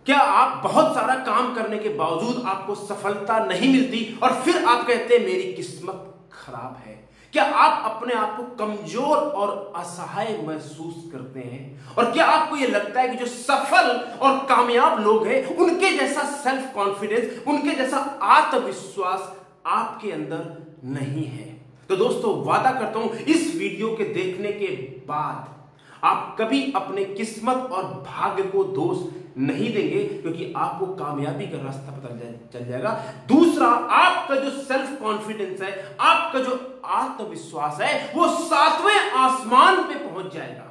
क्या आप बहुत सारा काम करने के बावजूद आपको सफलता नहीं मिलती और फिर आप कहते हैं मेरी किस्मत खराब है? क्या आप अपने आप को कमजोर और असहाय महसूस करते हैं? और क्या आपको यह लगता है कि जो सफल और कामयाब लोग हैं उनके जैसा सेल्फ कॉन्फिडेंस, उनके जैसा आत्मविश्वास आपके अंदर नहीं है? तो दोस्तों, वादा करता हूं इस वीडियो के देखने के बाद आप कभी अपने किस्मत और भाग्य को दोष नहीं देंगे, क्योंकि आपको कामयाबी का रास्ता पता चल जाएगा। दूसरा, आपका जो सेल्फ कॉन्फिडेंस है, आपका जो आत्मविश्वास है, वो 7वें आसमान पे पहुंच जाएगा।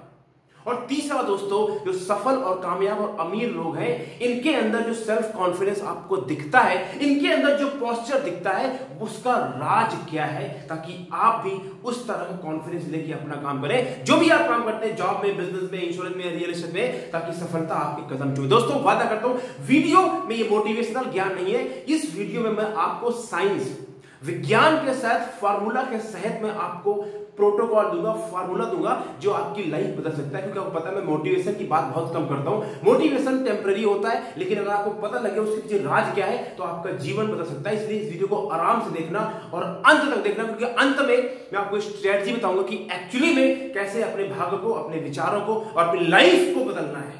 और तीसरा दोस्तों, जो सफल और कामयाब और अमीर लोग हैं, इनके अंदर जो सेल्फ कॉन्फिडेंस आपको दिखता है, इनके अंदर जो पोस्चर दिखता है, उसका राज क्या है, ताकि आप भी उस तरह का कॉन्फिडेंस लेके अपना काम करें, जो भी आप काम करते हैं, जॉब में, बिजनेस में, इंश्योरेंस में, रियल एस्टेट में, ताकि सफलता आपके कदम चूमे। दोस्तों, वादा करता हूं वीडियो में ये मोटिवेशनल ज्ञान नहीं है। इस वीडियो में मैं आपको साइंस, विज्ञान के साथ फार्मूला के सहित में आपको प्रोटोकॉल दूंगा, फार्मूला दूंगा, जो आपकी लाइफ बदल सकता है। क्योंकि आपको पता है मैं मोटिवेशन की बात बहुत कम करता हूं। मोटिवेशन टेम्पररी होता है, लेकिन अगर आपको पता लगे उसके पीछे राज क्या है तो आपका जीवन बदल सकता है। इसलिए इस वीडियो को आराम से देखना और अंत तक देखना, क्योंकि अंत में मैं आपको स्ट्रेटजी बताऊंगा कि एक्चुअली में कैसे अपने भाग्य को, अपने विचारों को और अपनी लाइफ को बदलना है।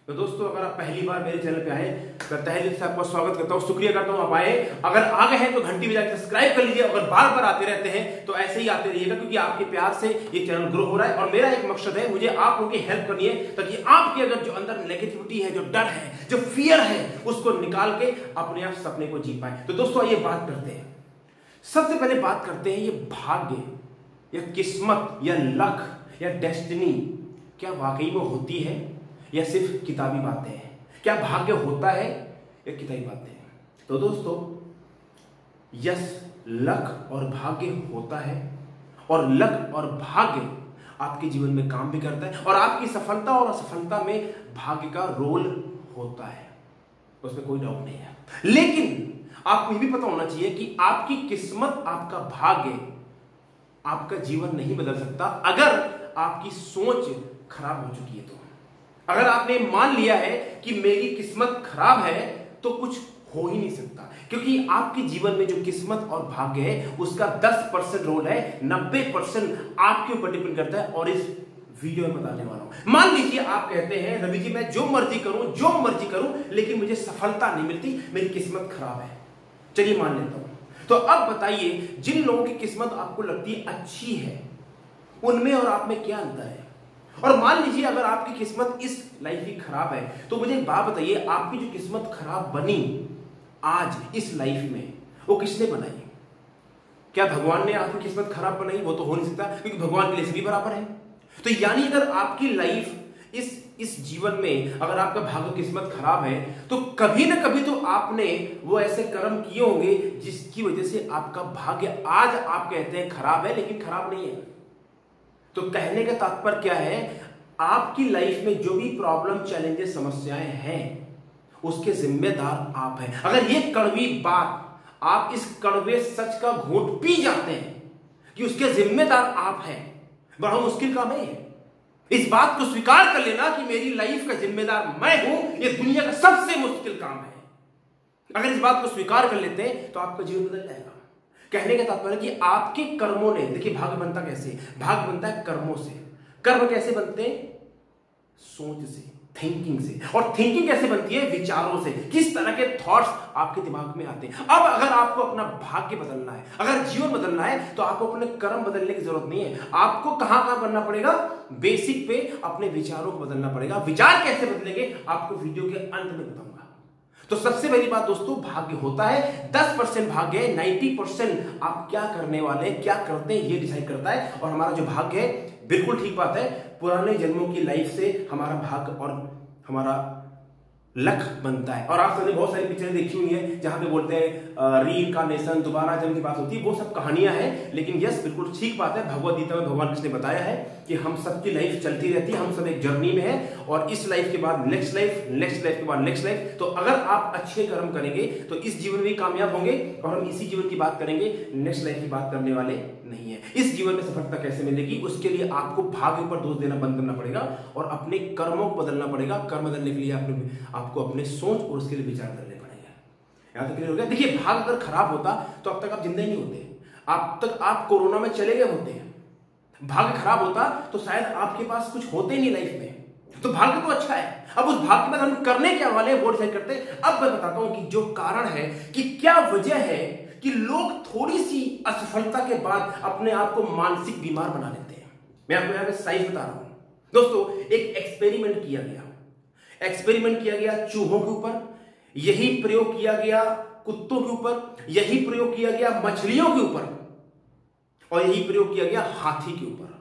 तो दोस्तों, अगर आप पहली बार मेरे चैनल पे आए तो तहे दिल से आपका स्वागत करता हूं, शुक्रिया करता हूं आप आए। अगर आ गए हैं तो घंटी बजाकर सब्सक्राइब कर लीजिए। अगर बार बार आते रहते हैं तो ऐसे ही आते रहिएगा, क्योंकि आपके प्यार से ये चैनल ग्रो हो रहा है। और मेरा एक मकसद है, मुझे आप लोगों की हेल्प करनी है, ताकि आपके अगर जो अंदर नेगेटिविटी है, जो डर है, जो फियर है, उसको निकाल के अपने आप सपने को जी पाए। तो दोस्तों, आइए बात करते हैं। सबसे पहले बात करते हैं ये भाग्य या किस्मत या लक या डेस्टिनी क्या वाकई में होती है या सिर्फ किताबी बातें हैं? क्या भाग्य होता है या किताबी बातें हैं? तो दोस्तों, यस, लक और भाग्य होता है, और लक और भाग्य आपके जीवन में काम भी करता है, और आपकी सफलता और असफलता में भाग्य का रोल होता है, उसमें कोई डाउट नहीं है। लेकिन आपको यह भी पता होना चाहिए कि आपकी किस्मत, आपका भाग्य आपका जीवन नहीं बदल सकता अगर आपकी सोच खराब हो चुकी है। तो अगर आपने मान लिया है कि मेरी किस्मत खराब है तो कुछ हो ही नहीं सकता, क्योंकि आपके जीवन में जो किस्मत और भाग्य है उसका 10% रोल है, 90% आपके ऊपर डिपेंड करता है। और इस वीडियो में बताने वाला हूं। मान लीजिए आप कहते हैं रवि जी मैं जो मर्जी करूं लेकिन मुझे सफलता नहीं मिलती, मेरी किस्मत खराब है। चलिए मान लेता हूं। तो अब बताइए, जिन लोगों की किस्मत आपको लगती है अच्छी है, उनमें और आप में क्या अंतर है? और मान लीजिए अगर आपकी किस्मत इस लाइफ की खराब है, तो मुझे एक बात बताइए, आपकी जो किस्मत खराब बनी आज इस लाइफ में, वो किसने बनाई? क्या भगवान ने आपकी किस्मत खराब बनाई? वो तो हो नहीं सकता, क्योंकि भगवान के लिए सभी बराबर है। तो यानी अगर आपकी लाइफ इस जीवन में अगर आपका भाग्य किस्मत खराब है, तो कभी ना कभी तो आपने वो ऐसे कर्म किए होंगे जिसकी वजह से आपका भाग्य आज आप कहते हैं खराब है, लेकिन खराब नहीं है। तो कहने का तात्पर्य क्या है? आपकी लाइफ में जो भी प्रॉब्लम, चैलेंजेस, समस्याएं हैं, उसके जिम्मेदार आप हैं। अगर ये कड़वी बात, आप इस कड़वे सच का घूंट पी जाते हैं कि उसके जिम्मेदार आप हैं, बड़ा मुश्किल काम है। इस बात को स्वीकार कर लेना कि मेरी लाइफ का जिम्मेदार मैं हूं, यह दुनिया का सबसे मुश्किल काम है। अगर इस बात को स्वीकार कर लेते हैं तो आपका जीवन बदल जाएगा। कहने का तात्पर्य कि आपके कर्मों ने, देखिए भाग्य बनता कैसे? भाग्य बनता है कर्मों से। कर्म कैसे बनते हैं? सोच से, थिंकिंग से। और थिंकिंग कैसे बनती है? विचारों से। किस तरह के थॉट्स आपके दिमाग में आते हैं। अब अगर आपको अपना भाग्य बदलना है, अगर जीवन बदलना है, तो आपको अपने कर्म बदलने की जरूरत नहीं है। आपको कहां काम करना पड़ेगा? बेसिक पे अपने विचारों को बदलना पड़ेगा। विचार कैसे बदलेंगे आपको वीडियो के अंत में बताऊंगा। तो सबसे पहली बात दोस्तों, भाग्य होता है, 10% भाग्य है, 90% आप क्या करने वाले हैं, क्या करते हैं, ये डिसाइड करता है। और हमारा जो भाग्य है, बिल्कुल ठीक बात है, पुराने जन्मों की लाइफ से हमारा भाग्य और हमारा लक बनता है। और आप सबने बहुत सारी पिक्चरें देखी हुई है जहां पे बोलते हैं रीइंकार्नेशन, दोबारा जन्म की बात होती है, वो सब कहानियां हैं। लेकिन यस, बिल्कुल ठीक बात है, भगवद गीता में भगवान कृष्ण ने बताया है कि हम सबकी लाइफ चलती रहती है, हम सब एक जर्नी में है, और इस लाइफ के बाद नेक्स्ट लाइफ, नेक्स्ट लाइफ के बाद नेक्स्ट लाइफ। तो अगर आप अच्छे कर्म करेंगे तो इस जीवन में कामयाब होंगे, और हम इसी जीवन की बात करेंगे, नेक्स्ट लाइफ की बात करने वाले नहीं है। इस जीवन में सफलता कैसे मिलेगी, उसके लिए आपको भाग्य पर दोष देना बंद करना पड़ेगा और अपने कर्मों को बदलना पड़ेगा। कर्म बदलने के लिए आपको अपने सोच और उसके लिए विचार करने पड़ेगा। यहां तक क्लियर हो गया? देखिए, भाग्य अगर खराब होता तो अब तक आप जिंदा नहीं होते, अब तक आप कोरोना में चले गए होते हैं। भाग्य खराब होता तो शायद आपके पास कुछ होते नहीं लाइफ में। तो भाग्य तो अच्छा है, अब उस भाग्य में हम करने क्या वाले वो डिसाइड करते हैं। अब मैं बताता हूं कि जो कारण है, कि क्या वजह है कि लोग थोड़ी सी असफलता के बाद अपने आप को मानसिक बीमार बना लेते हैं। मैं आपको यहां पे साइंस बता रहा हूं दोस्तों। एक एक्सपेरिमेंट किया गया चूहों के ऊपर, यही प्रयोग किया गया कुत्तों के ऊपर, यही प्रयोग किया गया मछलियों के ऊपर, और यही प्रयोग किया गया हाथी के ऊपर।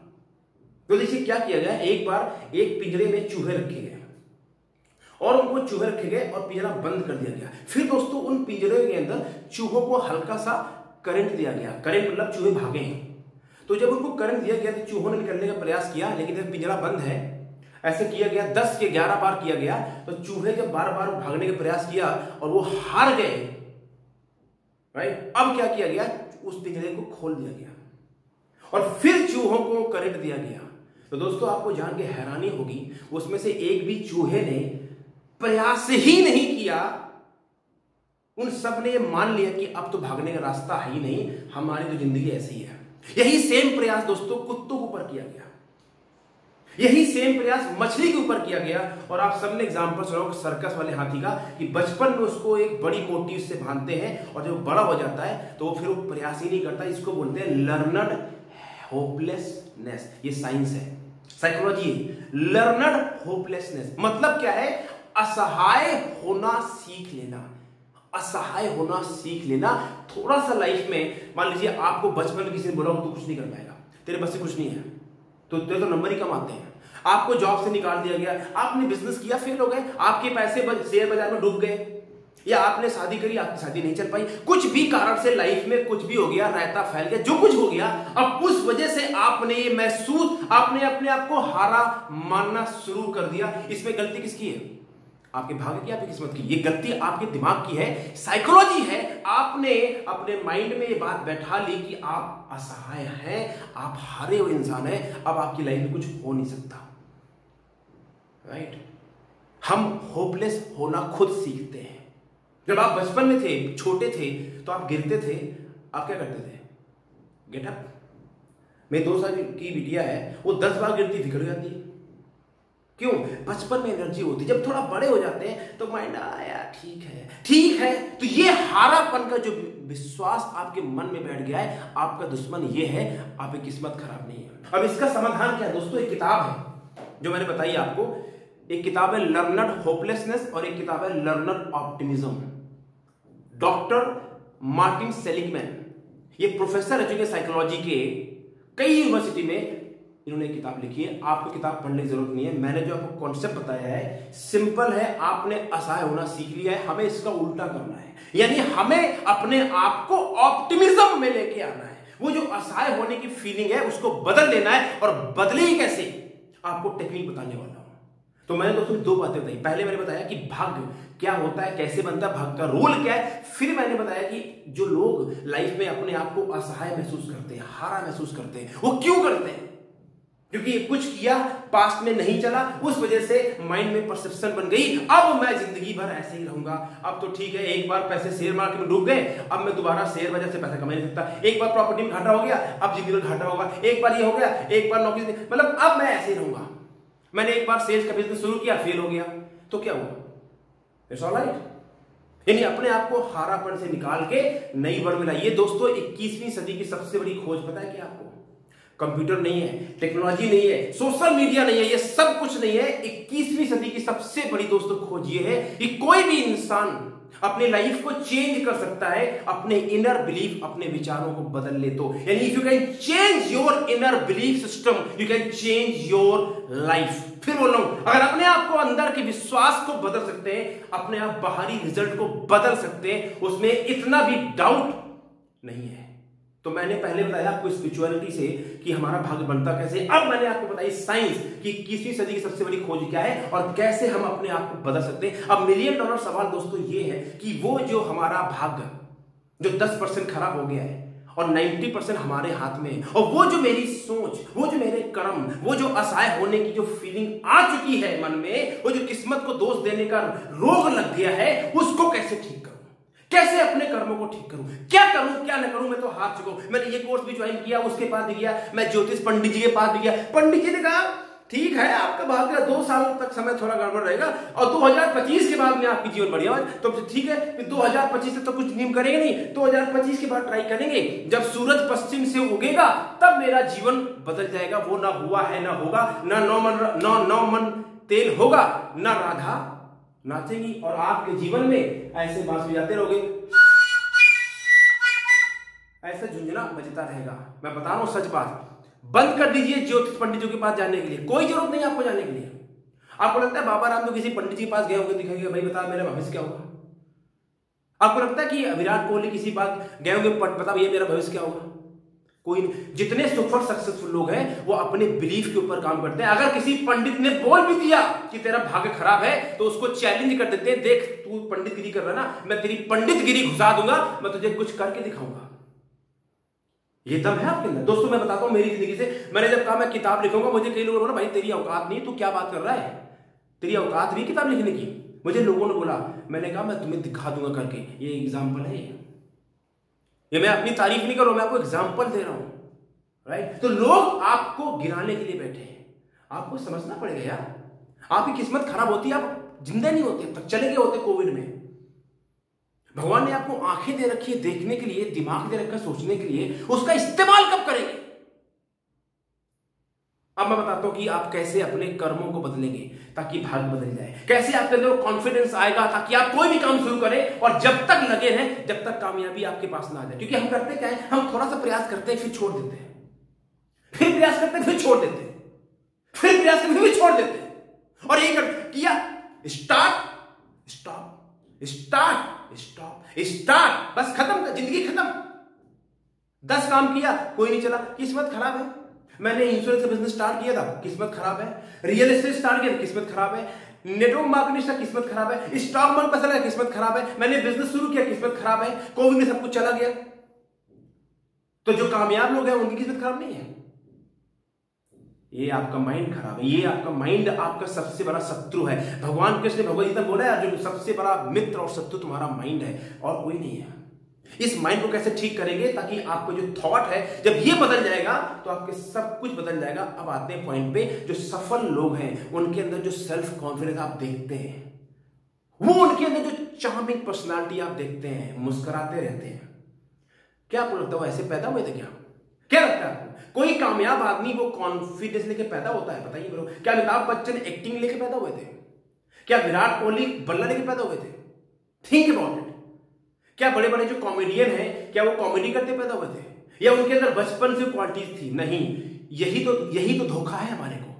तो देखिए क्या किया गया, एक बार एक पिंजरे में चूहे रखे गए और उनको चूहे रखे गए और पिंजरा बंद कर दिया गया। फिर दोस्तों उन पिंजरे के अंदर चूहों को हल्का सा करंट दिया गया। करंट मतलब चूहे भागे हैं। तो जब उनको करंट दिया गया तो चूहों ने निकलने का प्रयास किया, लेकिन जब पिंजरा बंद है, ऐसे किया गया 10 के 11 बार किया गया। तो चूहे जब बार बार भागने का प्रयास किया और वो हार गए, राइट। अब क्या किया गया, उस पिंजरे को खोल दिया गया और फिर चूहों को करंट दिया गया। तो दोस्तों आपको जान के हैरानी होगी, उसमें से एक भी चूहे ने प्रयास ही नहीं किया। उन सब ने मान लिया कि अब तो भागने का रास्ता है ही नहीं, हमारी तो जिंदगी ऐसी है। यही सेम प्रयास दोस्तों कुत्तों के ऊपर किया गया, यही सेम प्रयास मछली के ऊपर किया गया। और आप सबने एग्जांपल सुना होगा सर्कस वाले हाथी का, कि बचपन में उसको एक बड़ी मोटी से बांधते हैं और जब बड़ा हो जाता है तो वो फिर वो प्रयास ही नहीं करता। इसको बोलते हैं लर्नड होपलेसनेस। ये साइंस है, साइकोलॉजी है। लर्नड होपलेसनेस मतलब क्या है, असहाय होना सीख लेना। असहाय होना सीख लेना। थोड़ा सा लाइफ में मान लीजिए आपको बचपन में किसी ने बोला तू कुछ नहीं कर पाएगा, तेरे बस से कुछ नहीं है, तो तेरे तो नंबर ही कम आते हैं। आपको जॉब से निकाल दिया गया, आपने बिजनेस किया फेल हो गए, आपके पैसे शेयर बाजार में डूब गए, या आपने शादी करी आपकी शादी नहीं चल पाई, कुछ भी कारण से लाइफ में कुछ भी हो गया, रायता फैल गया, जो कुछ हो गया, अब उस वजह से आपने ये महसूस, आपने अपने आप को हारा मानना शुरू कर दिया। इसमें गलती किसकी है, आपके भाग्य की, आपकी किस्मत की? ये गलती आपके दिमाग की है, साइकोलॉजी है। आपने अपने माइंड में ये बात बैठा ली कि आप असहाय हैं, आप हारे हुए इंसान हैं, अब आपकी लाइफ में कुछ हो नहीं सकता, राइट। हम होपलेस होना खुद सीखते हैं। जब आप बचपन में थे, छोटे थे, तो आप गिरते थे, आप क्या करते थे, गेट अप। मेरी 2 साल की बिटिया है, वो 10 बार गिरती बिगड़ जाती है। क्यों? बचपन में एनर्जी होती है। जब थोड़ा बड़े हो जाते हैं तो माइंड आया ठीक है। तो ये हारापन का जो विश्वास आपके मन में बैठ गया है, आपका दुश्मन ये है, आपकी किस्मत खराब नहीं है। अब इसका समाधान क्या है दोस्तों? एक किताब है जो मैंने बताई आपको, एक किताब है लर्नड होपलेसनेस और एक किताब है learned optimism. Doctor Martin Seligman, ये प्रोफेसर है जो साइकोलॉजी के, कई यूनिवर्सिटी में इन्होंने किताब लिखी है। आपको किताब पढ़ने की जरूरत नहीं है, मैंने जो आपको कॉन्सेप्ट बताया है सिंपल है। आपने असहाय होना सीख लिया है, हमें इसका उल्टा करना है, यानी हमें अपने आप को ऑप्टिमिज्म में लेके आना है। वो जो असहाय होने की फीलिंग है उसको बदल लेना है, और बदले ही कैसे, आपको टेक्निक बताने वाला हूं। तो मैंने दोस्तों 2 बातें बताई। पहले मैंने बताया कि भाग्य क्या होता है, कैसे बनता है, भाग्य का रोल क्या है। फिर मैंने बताया कि जो लोग लाइफ में अपने आप को असहाय महसूस करते हैं, हारा महसूस करते हैं, वो क्यों करते हैं? क्योंकि कुछ किया, पास्ट में नहीं चला, उस वजह से माइंड में परसेप्शन बन गई, अब मैं जिंदगी भर ऐसे ही रहूंगा। अब तो ठीक है, एक बार पैसे शेयर मार्केट में डूब गए, अब मैं दोबारा शेयर बाजार से पैसा कमा नहीं सकता। एक बार प्रॉपर्टी में घाटा हो गया, अब जिंदगी में घाटा होगा। एक बार ये हो गया, एक बार नौकरी, मतलब अब मैं ऐसे ही रहूंगा। मैंने एक बार सेल्स का बिजनेस शुरू किया, फेल हो गया, तो क्या हुआ? It's all right. यानी अपने आप को हारापन से निकाल के नई वर्ड में लाइए। दोस्तों 21वीं सदी की सबसे बड़ी खोज पता है क्या आपको? कंप्यूटर नहीं है, टेक्नोलॉजी नहीं है, सोशल मीडिया नहीं है, ये सब कुछ नहीं है। 21वीं सदी की सबसे बड़ी दोस्तों खोज ये है कि कोई भी इंसान अपने लाइफ को चेंज कर सकता है, अपने इनर बिलीफ, अपने विचारों को बदल ले तो। यानी if you can change your inner belief system, you can change your life. फिर बोल रहा हूं, अगर अपने आप को अंदर के विश्वास को बदल सकते हैं, अपने आप बाहरी रिजल्ट को बदल सकते हैं, उसमें इतना भी डाउट नहीं है। तो मैंने पहले बताया आपको स्पिरिचुअलिटी से कि हमारा भाग्य बनता कैसे। अब मैंने आपको बताई साइंस कि 21वीं सदी की सबसे बड़ी खोज क्या है और कैसे हम अपने आप को बदल सकते हैं। अब मिलियन डॉलर सवाल दोस्तों ये है कि वो जो हमारा भाग्य जो 10% खराब हो गया है और 90% हमारे हाथ में है, और वो जो मेरी सोच, वो जो मेरे कर्म, वो जो असहाय होने की जो फीलिंग आ चुकी है मन में, वो जो किस्मत को दोष देने का रोग लग गया है, उसको कैसे ठीक करूं, कैसे अपने कर्मों को ठीक करूं, क्या करूं क्या ना करूं। मैं तो हार चुका हूं। मैंने ये कोर्स भी ज्वाइन किया, उसके पास भी गया, मैं ज्योतिष पंडित जी के पास भी गया। पंडित जी ने कहा ठीक है आपका भाग्य 2 साल तक समय थोड़ा गड़बड़ रहेगा और 2025 के बाद में आपकी जीवन बढ़िया हो, तो ठीक है फिर 2025 से तो कुछ नियम करेंगे नहीं, 2025 के बाद ट्राई करेंगे, जब सूरज पश्चिम से उगेगा तब मेरा जीवन बदल जाएगा। वो ना हुआ है ना होगा, ना नौ मन तेल होगा, ना राधा नाचेगी और आपके जीवन में ऐसे बांस बजाते रहोगे, ऐसा झुंझुना बजता रहेगा। मैं बता रहा हूं सच बात। बंद कर दीजिए ज्योतिष पंडितों के पास जाने के लिए, कोई जरूरत नहीं आपको जाने के लिए। आपको लगता है बाबा राम तो किसी पंडित जी के पास गए होंगे, दिखाएंगे भाई बता मेरा भविष्य क्या होगा। आपको लगता है कि विराट कोहली किसी पास गए होंगे, बता भैया मेरा भविष्य क्या होगा। कोई नहीं। जितने सुपर सक्सेसफुल लोग हैं वो अपने बिलीफ के ऊपर काम करते हैं। अगर किसी पंडित ने बोल भी दिया कि तेरा भाग्य खराब है तो उसको चैलेंज कर देते हैं, देख तू पंडितगिरी कर रहा है ना, मैं तेरी पंडितगिरी घुसा दूंगा, मैं तुझे कुछ करके दिखाऊंगा। ये दम है आपके अंदर। दोस्तों मैं बताता हूं मेरी जिंदगी से, मैंने जब कहा मैं किताब लिखूंगा, मुझे कई लोगों ने बोला भाई तेरी औकात नहीं, तू क्या बात कर रहा है, तेरी औकात नहीं किताब लिखने की। मुझे लोगों ने बोला, मैंने कहा मैं तुम्हें दिखा दूंगा करके। ये एग्जाम्पल है, ये मैं अपनी तारीफ नहीं कर रहा हूं, मैं आपको एग्जाम्पल दे रहा हूं, राइट। तो लोग आपको गिराने के लिए बैठे हैं, आपको समझना पड़ेगा यार। आपकी किस्मत खराब होती है, आप जिंदा नहीं होते, तब चले गए होते कोविड में। भगवान ने आपको आंखें दे रखी है देखने के लिए, दिमाग दे रखा है सोचने के लिए, उसका इस्तेमाल कब करेंगे। अब मैं बताता हूं कि आप कैसे अपने कर्मों को बदलेंगे ताकि भाग्य बदल जाए, कैसे आपके अंदर कॉन्फिडेंस आएगा ताकि आप कोई भी काम शुरू करें और जब तक लगे हैं, जब तक कामयाबी आपके पास ना आ जाए। क्योंकि हम करते क्या है, हम थोड़ा सा प्रयास करते हैं फिर छोड़ देते हैं, फिर प्रयास करते हैं फिर छोड़ देते हैं, फिर प्रयास करते हैं फिर छोड़ देते हैं। और ये किया start stop start stop start, बस खत्म, जिंदगी खत्म। 10 काम किया कोई नहीं चला, किस्मत खराब है। मैंने इंश्योरेंस का बिजनेस स्टार्ट किया था, किस्मत खराब है। रियल एस्टेट स्टार्ट किया, किस्मत खराब है। नेटवर्क मार्केटिंग से किस्मत खराब है। स्टॉक मार्केट पैसा लगा, किस्मत खराब है। मैंने बिजनेस शुरू किया, किस्मत खराब है। कोविड में सब कुछ चला गया। तो जो कामयाब लोग हैं उनकी किस्मत खराब नहीं है, ये आपका माइंड खराब है। ये आपका माइंड आपका सबसे बड़ा शत्रु है। भगवान कृष्ण भगवद गीता बोला है अर्जुन, सबसे बड़ा मित्र और शत्रु तुम्हारा माइंड है और कोई नहीं है। इस माइंड को कैसे ठीक करेंगे ताकि आपको जो थॉट है जब ये बदल जाएगा तो आपके सब कुछ बदल जाएगा। अब आते हैं पॉइंट पे, जो सफल लोग हैं उनके अंदर जो सेल्फ कॉन्फिडेंस आप देखते हैं, वो उनके अंदर जो चार्मिंग पर्सनालिटी आप देखते हैं, मुस्कुराते रहते हैं। क्या आपको लगता है वो ऐसे पैदा हुए थे क्या लगता है आपको? कोई कामयाब आदमी वो कॉन्फिडेंस लेके पैदा होता है? बताइए ब्रो। क्या अमिताभ बच्चन एक्टिंग लेके पैदा हुए थे? क्या विराट कोहली बल्ला लेके पैदा हुए थे? Think about it. क्या बड़े बड़े जो कॉमेडियन हैं क्या वो कॉमेडी करते पैदा हुए थे, या उनके अंदर बचपन से क्वालिटीज थी? नहीं। यही तो धोखा है हमारे को।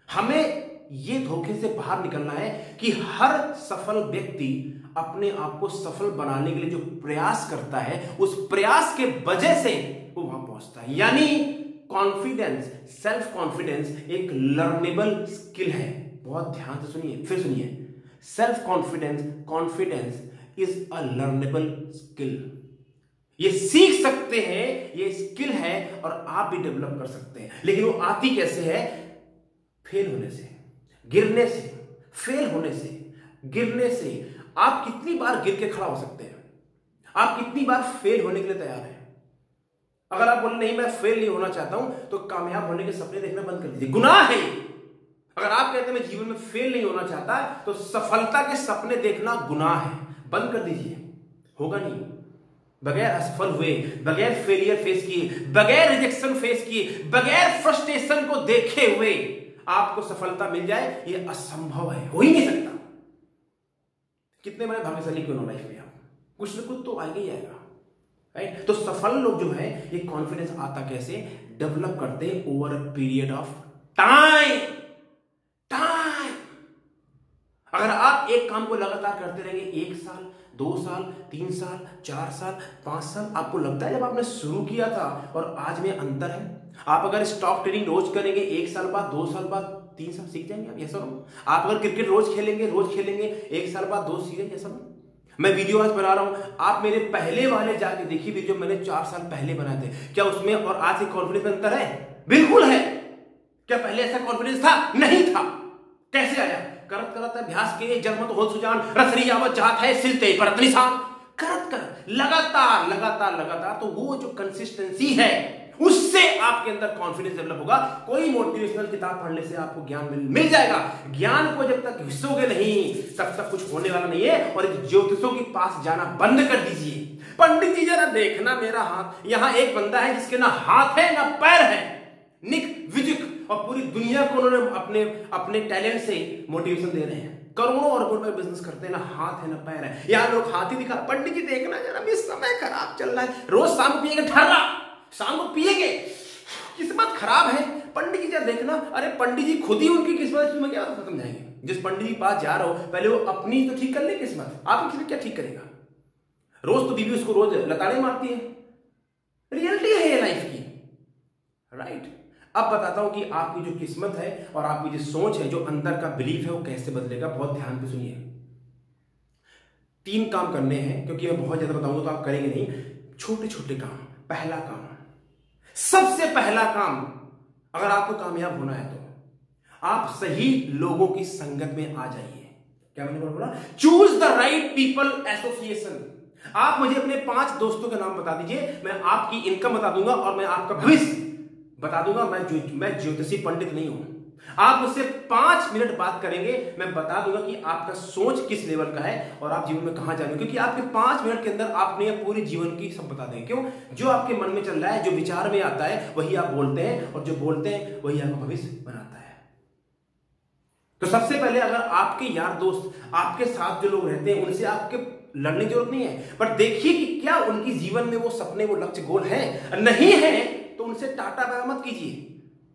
हमें ये धोखे से बाहर निकलना है कि हर सफल व्यक्ति अपने आप को सफल बनाने के लिए जो प्रयास करता है उस प्रयास के वजह से वो वहां पहुंचता है। यानी कॉन्फिडेंस, सेल्फ कॉन्फिडेंस एक लर्नेबल स्किल है। बहुत ध्यान से सुनिए, फिर सुनिए। Self confidence is a learnable skill. ये सीख सकते हैं, ये स्किल है और आप भी डेवलप कर सकते हैं। लेकिन वो आती कैसे है? फेल होने से, गिरने से, फेल होने से, गिरने से। आप कितनी बार गिर के खड़ा हो सकते हैं? आप कितनी बार फेल होने के लिए तैयार हैं? अगर आप बोले नहीं मैं फेल नहीं होना चाहता हूं तो कामयाब होने के सपने देखना बंद कर दीजिए, गुनाह है। अगर आप कहते हैं मैं जीवन में फेल नहीं होना चाहता तो सफलता के सपने देखना गुनाह है, बंद कर दीजिए। होगा नहीं। बगैर असफल हुए, बगैर फेलियर फेस किए, बगैर रिजेक्शन फेस किए, बगैर फ्रस्ट्रेशन को देखे हुए आपको सफलता मिल जाए, यह असंभव है, हो ही नहीं सकता। कितने बड़े भाग्यशाली क्यों हो लाइफ में, आप कुछ ना कुछ तो आएगा ही आएगा, राइट। तो सफल लोग जो है ये कॉन्फिडेंस आता कैसे? डेवलप करते हैं over a period of time. अगर आप आप एक काम को लगातार करते रहेंगे 1 साल, 2 साल, 3 साल, 4 साल, 5 साल, आपको लगता है जब आपने शुरू किया था और आज में अंतर है? आप अगर स्टॉक ट्रेडिंग रोज करेंगे 1 साल बाद, 2 साल बाद, 3 साल सीख जाएंगे आप, ये सब। आप अगर क्रिकेट रोज खेलेंगे 1 साल बाद 2 सीख जाएंगे, ये सब। मैं वीडियो आज बना रहा हूं, आप मेरे पहले वाले जाके देखिए वीडियो मैंने 4 साल पहले बनाए थे, क्या उसमें और आज के कॉन्फिडेंस में अंतर है? बिल्कुल है। क्या पहले ऐसा कॉन्फिडेंस था? नहीं था। कैसे आया? करत करत अभ्यास के जन्मत हो सुजान, रसरी आवत जात है सिलते पर निशान। करत कर लगातार लगातार लगातार, तो वो जो कंसिस्टेंसी है उससे आपके अंदर कॉन्फिडेंस डेवलप होगा। कोई मोटिवेशनल किताब पढ़ने से आपको ज्ञान मिल जाएगा। ज्ञान को जब तक हिस्सोगे नहीं तब तक कुछ होने वाला नहीं है। और ज्योतिषों के पास जाना बंद कर दीजिए। पंडित जी जरा देखना मेरा हाथ, यहां एक बंदा है जिसके ना हाथ है ना पैर है, निक विजिक, और पूरी दुनिया को उन्होंने अपने अपने टैलेंट से मोटिवेशन दे रहे हैं। करोड़ों और करोड़ों बिजनेस करते हैं, ना हाथ है ना पैर है। यार लोग हाथ ही दिखा, पंडित जी देखना जरा इस समय खराब चल रहा है, रोज शाम को पिएंगे ठर्रा, शाम को पिएंगे, किस्मत खराब है। पंडित जी जरा देखना, अरे पंडित जी खुद ही उनकी किस्मत में क्या समझाएंगे? जिस पंडित जी पास जा रहा हो पहले वो अपनी तो ठीक कर ले किस्मत, आपकी किस्मत क्या ठीक करेगा? रोज तो बीवी उसको रोज लताड़े मारती है, रियलिटी है ये लाइफ की, राइट? अब बताता हूं कि आपकी जो किस्मत है और आपकी जो सोच है, जो अंदर का बिलीफ है, वो कैसे बदलेगा। बहुत ध्यान से सुनिए। 3 काम करने हैं, क्योंकि मैं बहुत ज्यादा बताऊंगा तो आप करेंगे नहीं। छोटे छोटे काम। पहला काम, सबसे पहला काम, अगर आपको कामयाब होना है तो आप सही लोगों की संगत में आ जाइए। क्या मैंने बोला? Choose the right people association. आप मुझे अपने 5 दोस्तों के नाम बता दीजिए, मैं आपकी इनकम बता दूंगा और मैं आपका भविष्य बता दूंगा। मैं ज्योतिषी पंडित नहीं हूं। आप मुझसे 5 मिनट बात करेंगे, मैं बता दूंगा कि आपका सोच किस लेवल का है और आप जीवन में कहां जाएंगे। क्योंकि आपके 5 मिनट के अंदर आपने पूरे जीवन की सब बता देंगे। क्यों? जो आपके मन में चल रहा है, जो विचार में आता है, वही आप बोलते हैं, और जो बोलते हैं वही आपका भविष्य बनाता है। तो सबसे पहले, अगर आपके यार दोस्त, आपके साथ जो लोग रहते हैं, उनसे आपके लड़ने की जरूरत नहीं है, पर देखिए कि क्या उनकी जीवन में वो सपने, वो लक्ष्य, गोल है। नहीं है तो उनसे टाटा बाय मत कीजिए।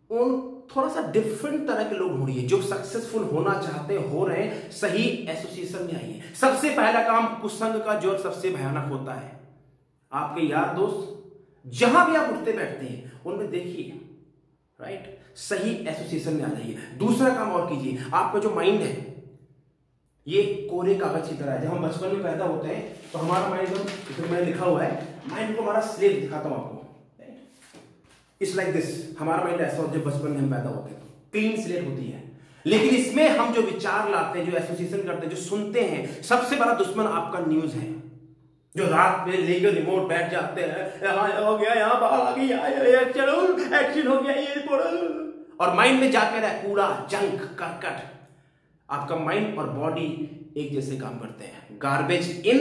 उन थोड़ा सा डिफरेंट तरह के लोग ढूंढिए जो सक्सेसफुल होना चाहते हो रहे हैं, सही एसोसिएशन में आइए। सबसे पहला काम, कुसंग का जोर सबसे भयानक होता है। आपके यार दोस्त जहां भी आप उठते बैठते हैं उनमें देखिए, राइट? सही एसोसिएशन में आ जाइए। दूसरा काम और कीजिए, आपका जो माइंड है ये कोरे कागज की तरह है। जब हम बचपन में पैदा होते हैं तो हमारा माइंड, इसमें मैंने लिखा हुआ है, माइंड को हमारा स्लेट दिखाता हूं आपको, इट्स लाइक दिस। हमारा माइंड ऐसा होता है जब बचपन में हम पैदा होते हैं तो क्लीन स्लेट होती है। लेकिन इसमें हम जो विचार लाते हैं, जो एसोसिएशन करते हैं, जो सुनते हैं, सबसे बड़ा दुश्मन आपका न्यूज है। जो रात में लेकर रिमोट बैठ जाते हैं, हो गया, यहाँ बाहर आ गई, एक्शन हो गया, ये और माइंड में जाकर है कूड़ा, जंक, करकट। आपका माइंड और बॉडी एक जैसे काम करते हैं, गार्बेज इन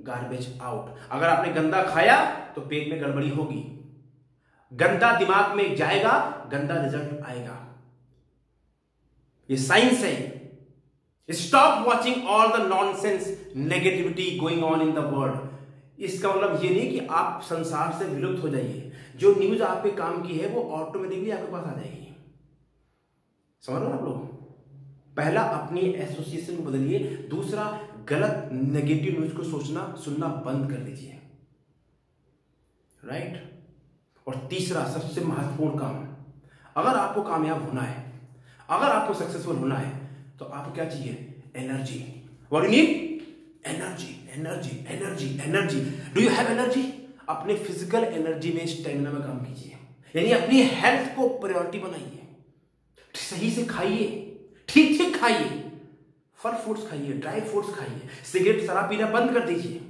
गार्बेज आउट। अगर आपने गंदा खाया तो पेट में गड़बड़ी होगी, गंदा दिमाग में जाएगा, गंदा रिजल्ट आएगा। ये साइंस है। Stop watching all the nonsense negativity going on in the world. इसका मतलब ये नहीं कि आप संसार से विलुप्त हो जाइए। जो न्यूज आप पे काम की है वो ऑटोमेटिकली आपके पास आ जाएगी। समझ लो आप लोग? पहला, अपनी एसोसिएशन को बदलिए। दूसरा, गलत नेगेटिव न्यूज को सोचना सुनना बंद कर दीजिए, राइट? और तीसरा, सबसे महत्वपूर्ण काम, अगर आपको कामयाब होना है, अगर आपको सक्सेसफुल होना है, तो आपको क्या चाहिए? Energy. What you need? Energy, energy, energy, energy. Do you have energy? अपने फिजिकल एनर्जी में, स्टेमिना में काम कीजिए, यानी अपनी हेल्थ को प्रायोरिटी बनाइए। सही से खाइए, ठीक ठीक खाइए, फल फ्रूट्स खाइए, ड्राई फ्रूट्स खाइए, सिगरेट शराब पीना बंद कर दीजिए।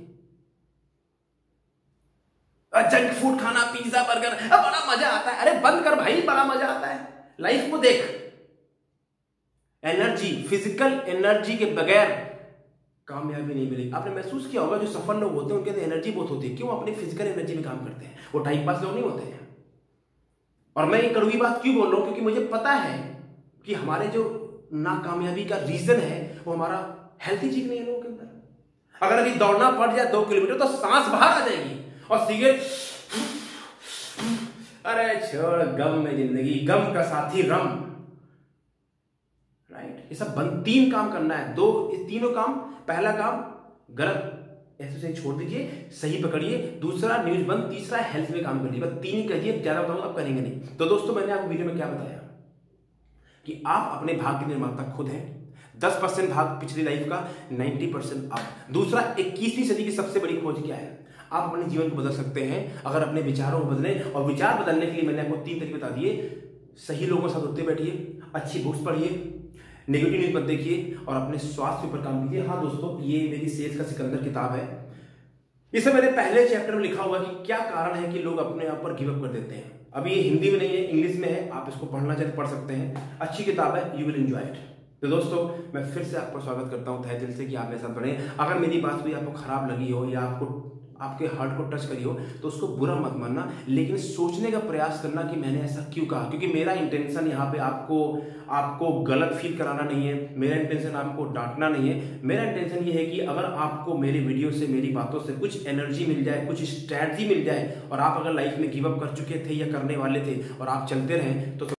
जंक फूड खाना, पिज्जा, बर्गर, बड़ा मजा आता है। अरे बंद कर भाई, बड़ा मजा आता है। लाइफ को देख। एनर्जी, फिजिकल एनर्जी के बगैर कामयाबी नहीं मिलेगी। आपने महसूस किया होगा जो सफल लोग होते हैं उनके अंदर एनर्जी बहुत होती है। क्यों? अपनी फिजिकल एनर्जी में काम करते हैं। वो टाइम पास लोग नहीं होते हैं। और मैं ये कड़वी बात क्यों बोल रहा हूं? क्योंकि मुझे पता है कि हमारे जो नाकामयाबी का रीजन है वो हमारा हेल्थी चीज नहीं है लोगों के अंदर। अगर अभी दौड़ना पड़ जाए 2 किलोमीटर तो सांस बाहर आ जाएगी। और सिगरेट, अरे छोड़, गम में जिंदगी, गम का साथी रम, राइट? ये सब बंद, 3 काम करना है, 2 तीनों काम। पहला काम गलत ऐसे से छोड़ दीजिए, सही पकड़िए, दूसरा न्यूज बंद, तीसरा हेल्थ में काम करिए। बस 3 ही करिए, ज्यादा बताऊंगा आप करेंगे नहीं। तो दोस्तों मैंने आपको वीडियो में क्या बताया कि आप अपने भाग्य निर्माता खुद हैं। 10% भाग पिछली लाइफ का, 90% आप। दूसरा, 21वीं सदी की सबसे बड़ी खोज क्या है? आप अपने जीवन को बदल सकते हैं अगर अपने विचारों को बदलें। और विचार बदलने के लिए मैंने आपको 3 तरीके बता दिए। सही लोगों के साथ उठते बैठिए, अच्छी बुक्स पढ़िए, नेगेटिव न्यूज मत देखिए और अपने स्वास्थ्य पर काम कीजिए। हाँ दोस्तों, ये मेरी सेल्स का सिकंदर किताब है। इसे मैंने पहले चैप्टर में लिखा हुआ कि क्या कारण है कि लोग अपने आप पर गिव अप कर देते हैं। अभी ये हिंदी में नहीं है, इंग्लिश में है, आप इसको पढ़ना चाहे पढ़ सकते हैं। अच्छी किताब है, यू विल एंजॉय इट। तो दोस्तों मैं फिर से आपका स्वागत करता हूं तहे दिल से कि आप मेरे साथ बने। अगर मेरी बात भी आपको खराब लगी हो या आपके हार्ट को टच करी हो तो उसको बुरा मत मानना, लेकिन सोचने का प्रयास करना कि मैंने ऐसा क्यों कहा। क्योंकि मेरा इंटेंशन यहाँ पे आपको गलत फील कराना नहीं है, मेरा इंटेंशन आपको डांटना नहीं है। मेरा इंटेंशन ये है कि अगर आपको मेरी वीडियो से, मेरी बातों से कुछ एनर्जी मिल जाए, कुछ स्ट्रैटेजी मिल जाए और आप अगर लाइफ में गिव अप कर चुके थे या करने वाले थे और आप चलते रहें तो